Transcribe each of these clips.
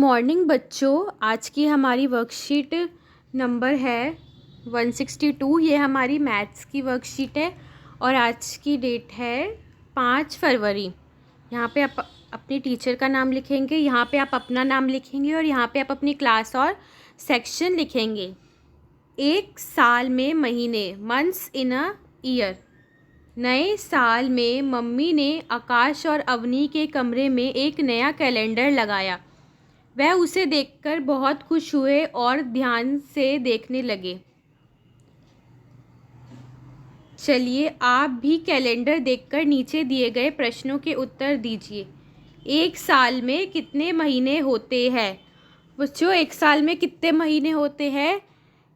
Morning बच्चों, आज की हमारी वर्कशीट नंबर है 162। ये हमारी मैथ्स की वर्कशीट है और आज की डेट है 5 फरवरी। यहाँ पे आप अपनी टीचर का नाम लिखेंगे, यहाँ पे आप अपना नाम लिखेंगे और यहाँ पे आप अपनी क्लास और सेक्शन लिखेंगे। एक साल में महीने, मंथ्स इन अ ईयर। नए साल में मम्मी ने आकाश और अवनी के कमरे में एक नया कैलेंडर लगाया। वह उसे देखकर बहुत खुश हुए और ध्यान से देखने लगे। चलिए आप भी कैलेंडर देखकर नीचे दिए गए प्रश्नों के उत्तर दीजिए। एक साल में कितने महीने होते हैं? बच्चों, एक साल में कितने महीने होते हैं?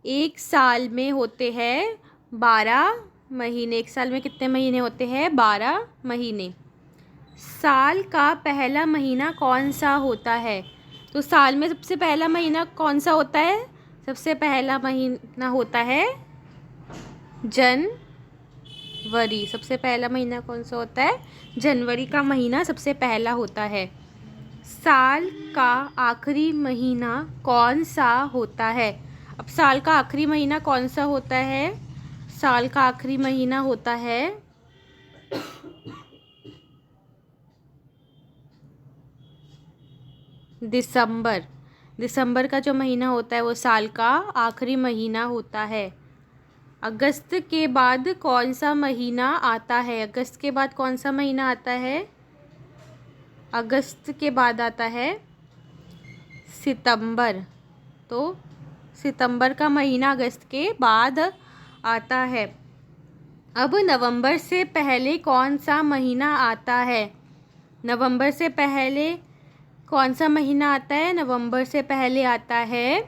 एक साल में होते हैं 12 महीने। एक साल में कितने महीने होते हैं? 12 महीने। साल का पहला महीना कौन सा होता है? तो साल में सबसे पहला महीना कौन सा होता है? सबसे पहला महीना होता है जनवरी। सबसे पहला महीना कौन सा होता है? जनवरी का महीना सबसे पहला होता है। साल का आखिरी महीना कौन सा होता है? अब साल का आखिरी महीना कौन सा होता है? साल का आखिरी महीना होता है दिसंबर। दिसंबर का जो महीना होता है वो साल का आखिरी महीना होता है। अगस्त के बाद कौन सा महीना आता है? अगस्त के बाद कौन सा महीना आता है? अगस्त के बाद आता है सितंबर। तो सितंबर का महीना अगस्त के बाद आता है। अब नवंबर से पहले कौन सा महीना आता है? नवंबर से पहले कौन सा महीना आता है? नवंबर से पहले आता है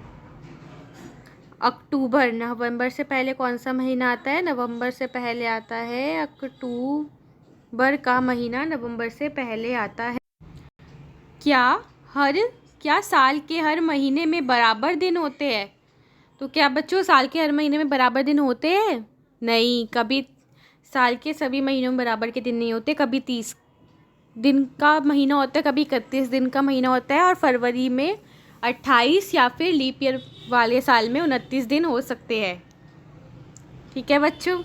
अक्टूबर। नवंबर से पहले कौन सा महीना आता है? नवंबर से पहले आता है अक्टूबर का महीना नवंबर से पहले आता है। क्या साल के हर महीने में बराबर दिन होते हैं? तो क्या बच्चों साल के हर महीने में बराबर दिन होते हैं? नहीं, कभी साल के सभी महीनों में बराबर के दिन नहीं होते। कभी 30 दिन का महीना होता है, कभी 31 दिन का महीना होता है और फरवरी में 28 या फिर लीप ईयर वाले साल में 29 दिन हो सकते हैं। ठीक है बच्चों।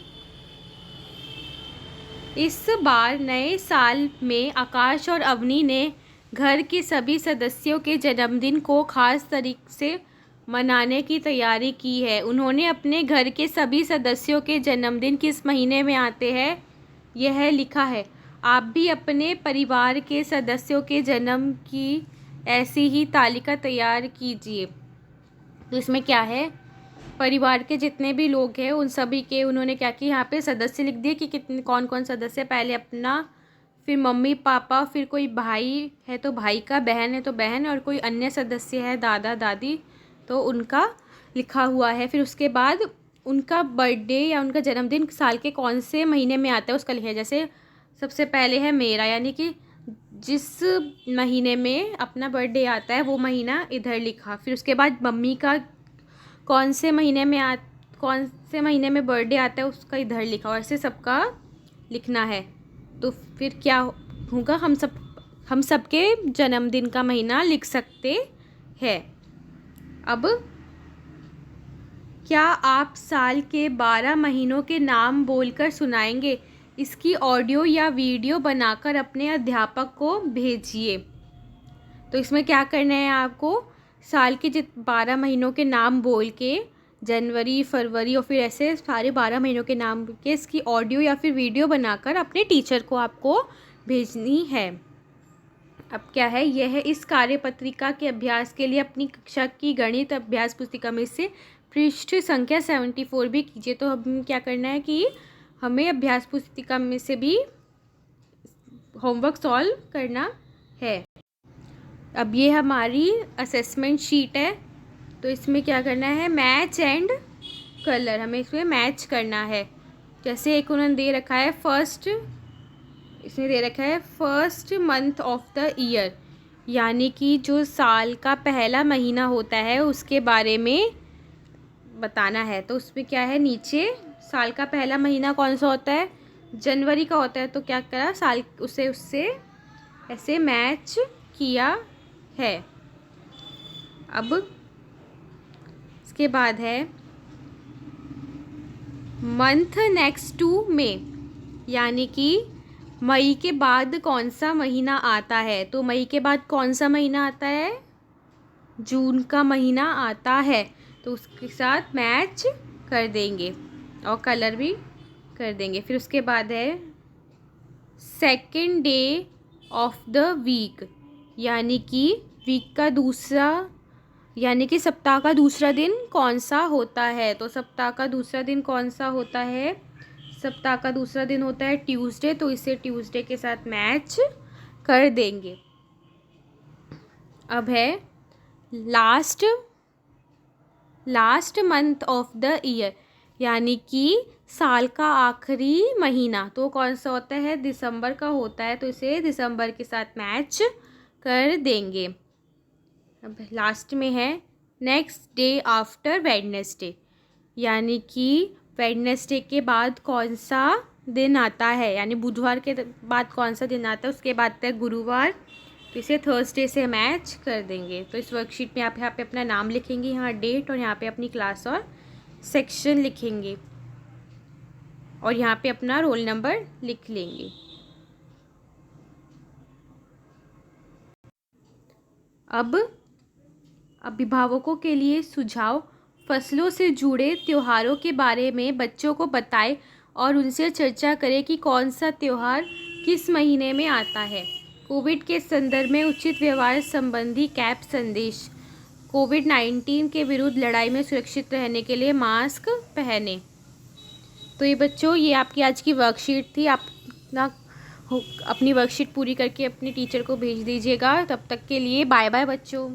इस बार नए साल में आकाश और अवनी ने घर के सभी सदस्यों के जन्मदिन को खास तरीके से मनाने की तैयारी की है। उन्होंने अपने घर के सभी सदस्यों के जन्मदिन किस महीने में आते हैं यह लिखा है। आप भी अपने परिवार के सदस्यों के जन्म की ऐसी ही तालिका तैयार कीजिए। तो इसमें क्या है, परिवार के जितने भी लोग हैं उन सभी के उन्होंने क्या किया, यहाँ पे सदस्य लिख दिए कि कितने कौन कौन सदस्य। पहले अपना, फिर मम्मी पापा, फिर कोई भाई है तो भाई का, बहन है तो बहन, और कोई अन्य सदस्य है दादा दादी तो उनका लिखा हुआ है। फिर उसके बाद उनका बर्थडे या उनका जन्मदिन साल के कौन से महीने में आता है उसका लिखा है। जैसे सबसे पहले है मेरा, यानी कि जिस महीने में अपना बर्थडे आता है वो महीना इधर लिखा। फिर उसके बाद मम्मी का कौन से महीने में बर्थडे आता है उसका इधर लिखा, और ऐसे सबका लिखना है। तो फिर क्या होगा, हम सबके जन्मदिन का महीना लिख सकते हैं। अब क्या आप साल के 12 महीनों के नाम बोलकर सुनाएंगे? इसकी ऑडियो या वीडियो बनाकर अपने अध्यापक को भेजिए। तो इसमें क्या करना है आपको, साल के 12 महीनों के नाम बोल के, जनवरी फरवरी और फिर ऐसे सारे 12 महीनों के नाम के इसकी ऑडियो या फिर वीडियो बनाकर अपने टीचर को आपको भेजनी है। अब क्या है, यह इस कार्यपत्रिका के अभ्यास के लिए अपनी कक्षा की गणित अभ्यास पुस्तिका में से पृष्ठ संख्या 74 भी कीजिए। तो हम क्या करना है कि हमें अभ्यास पुस्तिका में से भी होमवर्क सॉल्व करना है। अब ये हमारी असेसमेंट शीट है, तो इसमें क्या करना है, मैच एंड कलर, हमें इसमें मैच करना है। जैसे एक उन्होंने दे रखा है इसमें दे रखा है first month of the year, यानी कि जो साल का पहला महीना होता है उसके बारे में बताना है। तो उसमें क्या है, नीचे साल का पहला महीना कौन सा होता है? जनवरी का होता है। तो क्या करा, साल उससे ऐसे मैच किया है। अब इसके बाद है मंथ नेक्स्ट टू मई, यानी कि मई के बाद कौन सा महीना आता है। तो मई के बाद कौन सा महीना आता है, जून का महीना आता है। तो उसके साथ मैच कर देंगे और कलर भी कर देंगे। फिर उसके बाद है second day of the week, यानी कि वीक का दूसरा, यानी कि सप्ताह का दूसरा दिन कौन सा होता है। तो सप्ताह का दूसरा दिन कौन सा होता है, सप्ताह का दूसरा दिन होता है ट्यूसडे। तो इसे ट्यूसडे के साथ मैच कर देंगे। अब है last month of the year, यानी कि साल का आखिरी महीना। तो कौन सा होता है, दिसंबर का होता है। तो इसे दिसंबर के साथ मैच कर देंगे। अब लास्ट में है नेक्स्ट डे आफ्टर वेडनेसडे, यानी कि वेडनेसडे के बाद कौन सा दिन आता है, यानी बुधवार के बाद कौन सा दिन आता है। उसके बाद है गुरुवार। तो इसे थर्सडे से मैच कर देंगे। तो इस वर्कशीट में आप यहाँ पे अपना नाम लिखेंगे, यहाँ डेट, और यहाँ पे अपनी क्लास और सेक्शन लिखेंगे, और यहाँ पे अपना रोल नंबर लिख लेंगे। अब अभिभावकों के लिए सुझाव, फसलों से जुड़े त्योहारों के बारे में बच्चों को बताएं और उनसे चर्चा करें कि कौन सा त्यौहार किस महीने में आता है। कोविड के संदर्भ में उचित व्यवहार संबंधी कैप संदेश, कोविड-19 के विरुद्ध लड़ाई में सुरक्षित रहने के लिए मास्क पहने। तो ये बच्चों, ये आपकी आज की वर्कशीट थी। आप ना अपनी वर्कशीट पूरी करके अपने टीचर को भेज दीजिएगा। तब तक के लिए बाय बाय बच्चों।